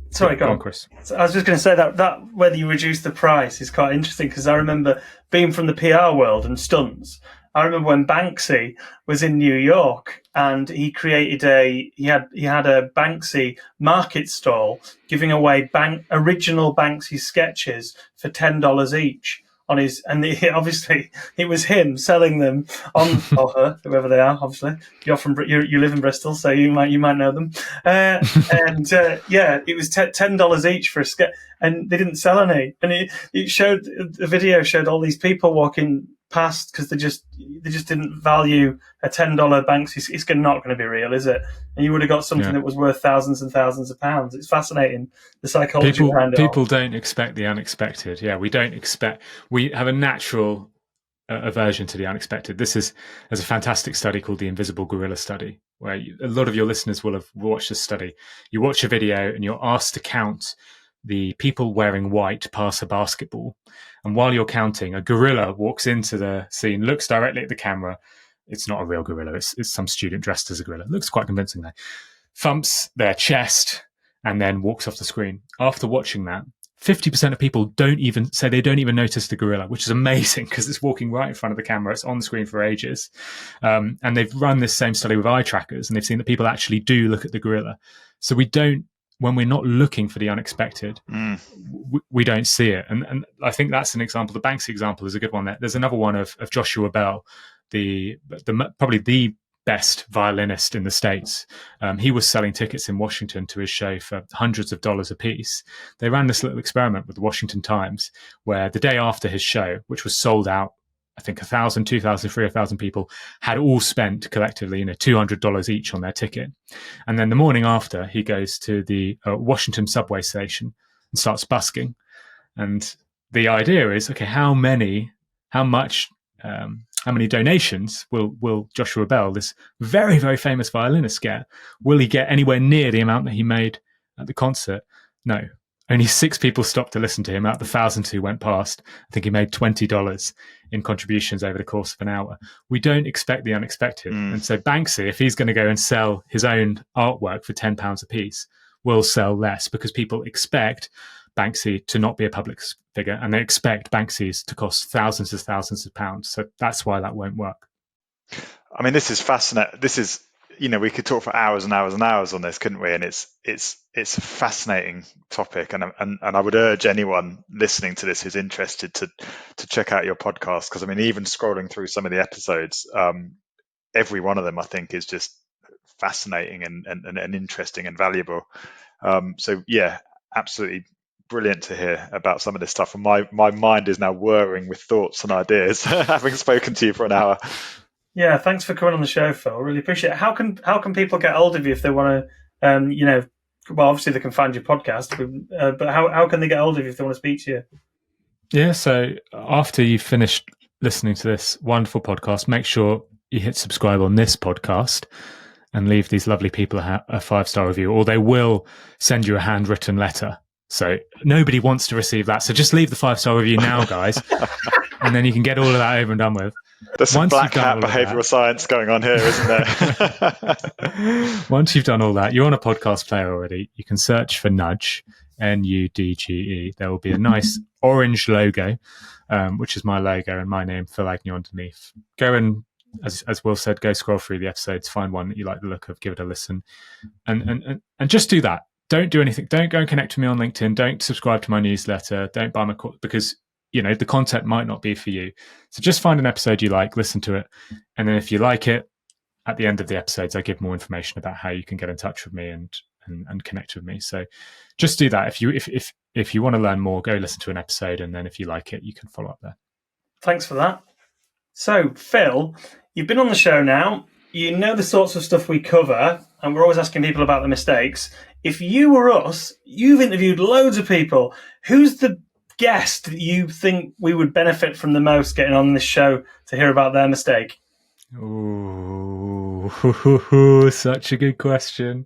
Speaker 3: Sorry, go on,
Speaker 1: Chris.
Speaker 3: So I was just going to say that whether you reduce the price is quite interesting, because I remember being from the PR world and stunts. I remember when Banksy was in New York and he created he had a Banksy market stall giving away original Banksy sketches for $10 each on his, and obviously it was him selling them on, or her, whoever they are. Obviously, you live in Bristol, so you might know them. It was $10 each for a sketch, and they didn't sell any. And the video showed all these people walking past because they just didn't value a $10 Banksy. It's not going to be real, is it? And you would have got something that was worth thousands and thousands of pounds. It's fascinating, the psychology behind it.
Speaker 1: People don't expect the unexpected. Yeah, we have a natural aversion to the unexpected. There's a fantastic study called the Invisible Gorilla Study, where a lot of your listeners will have watched this study. You watch a video and you're asked to count the people wearing white pass a basketball. And while you're counting, a gorilla walks into the scene, looks directly at the camera. It's not a real gorilla. It's some student dressed as a gorilla. It looks quite convincing though. Thumps their chest and then walks off the screen. After watching that, 50% of people don't even notice the gorilla, which is amazing because it's walking right in front of the camera. It's on the screen for ages. And they've run this same study with eye trackers, and they've seen that people actually do look at the gorilla. So when we're not looking for the unexpected, we don't see it. And I think that's an example. The Banksy example is a good one. There's another one of Joshua Bell, probably the best violinist in the States. He was selling tickets in Washington to his show for hundreds of dollars a piece. They ran this little experiment with the Washington Times where the day after his show, which was sold out, I think 1,000, 2,000, 3,000 people had all spent collectively, $200 each on their ticket. And then the morning after, he goes to the Washington subway station and starts busking. And the idea is, okay, how many donations will Joshua Bell, this very, very famous violinist, get? Will he get anywhere near the amount that he made at the concert? No. Only 6 people stopped to listen to him out of the thousands who went past. I think he made $20 in contributions over the course of an hour. We don't expect the unexpected. And so Banksy, if he's going to go and sell his own artwork for £10 a piece, will sell less because people expect Banksy to not be a public figure, and they expect Banksys to cost thousands of pounds. So that's why that won't work.
Speaker 2: I mean, this is fascinating. This is, we could talk for hours and hours and hours on this, couldn't we? And it's a fascinating topic, and I would urge anyone listening to this who's interested to check out your podcast, because I mean, even scrolling through some of the episodes, every one of them I think is just fascinating and interesting and valuable. So yeah, absolutely brilliant to hear about some of this stuff, and my mind is now whirring with thoughts and ideas having spoken to you for an hour.
Speaker 3: Yeah, thanks for coming on the show, Phill. Really appreciate it. How can people get hold of you if they want to? Well, obviously they can find your podcast, but how can they get hold of you if they want to speak to you?
Speaker 1: Yeah, so after you've finished listening to this wonderful podcast, make sure you hit subscribe on this podcast and leave these lovely people a 5-star review, or they will send you a handwritten letter. So nobody wants to receive that. So just leave the 5-star review now, guys, and then you can get all of that over and done with.
Speaker 2: There's some black hat behavioural science going on here, isn't there?
Speaker 1: Once you've done all that, you're on a podcast player already. You can search for Nudge, Nudge. There will be a nice orange logo, which is my logo, and my name, Phill Agnew, underneath. Go and, as Will said, go scroll through the episodes, find one that you like the look of, give it a listen, and just do that. Don't do anything. Don't go and connect with me on LinkedIn. Don't subscribe to my newsletter. Don't buy my course, because the content might not be for you. So just find an episode you like, listen to it, and then if you like it, at the end of the episodes, I give more information about how you can get in touch with me and connect with me. So just do that. If you want to learn more, go listen to an episode, and then if you like it, you can follow up there.
Speaker 3: Thanks for that. So, Phill, you've been on the show now. You know the sorts of stuff we cover, and we're always asking people about the mistakes. If you were us, you've interviewed loads of people. Who's the guest that you think we would benefit from the most getting on this show to hear about their mistake?
Speaker 1: Ooh, such a good question.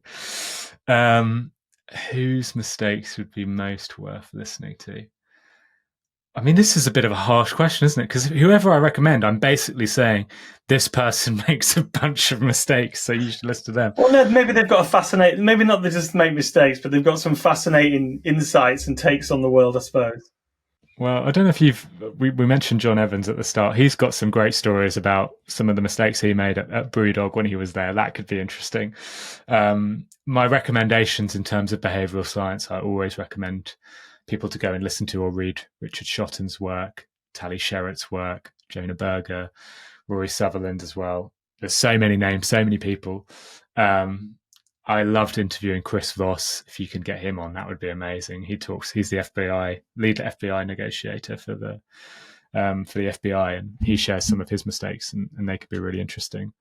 Speaker 1: Whose mistakes would be most worth listening to? I mean, this is a bit of a harsh question, isn't it? Because whoever I recommend, I'm basically saying this person makes a bunch of mistakes, so you should listen to them.
Speaker 3: Well, no, maybe they've got a fascinating, maybe not they just make mistakes, but they've got some fascinating insights and takes on the world, I suppose.
Speaker 1: Well, I don't know if we mentioned John Evans at the start. He's got some great stories about some of the mistakes he made at Brewdog when he was there. That could be interesting. My recommendations in terms of behavioural science, I always recommend people to go and listen to or read Richard Shotton's work, Tali Sherritt's work, Jonah Berger, Rory Sutherland as well. There's so many names, so many people. I loved interviewing Chris Voss. If you can get him on, that would be amazing. He's the lead FBI negotiator for the FBI, and he shares some of his mistakes, and they could be really interesting.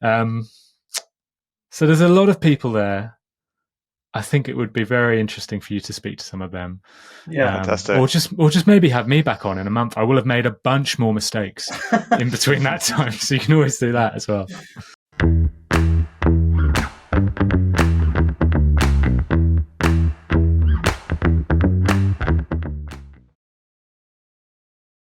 Speaker 1: So there's a lot of people there. I think it would be very interesting for you to speak to some of them.
Speaker 3: Yeah,
Speaker 2: fantastic.
Speaker 1: Or just maybe have me back on in a month. I will have made a bunch more mistakes in between that time, so you can always do that as well.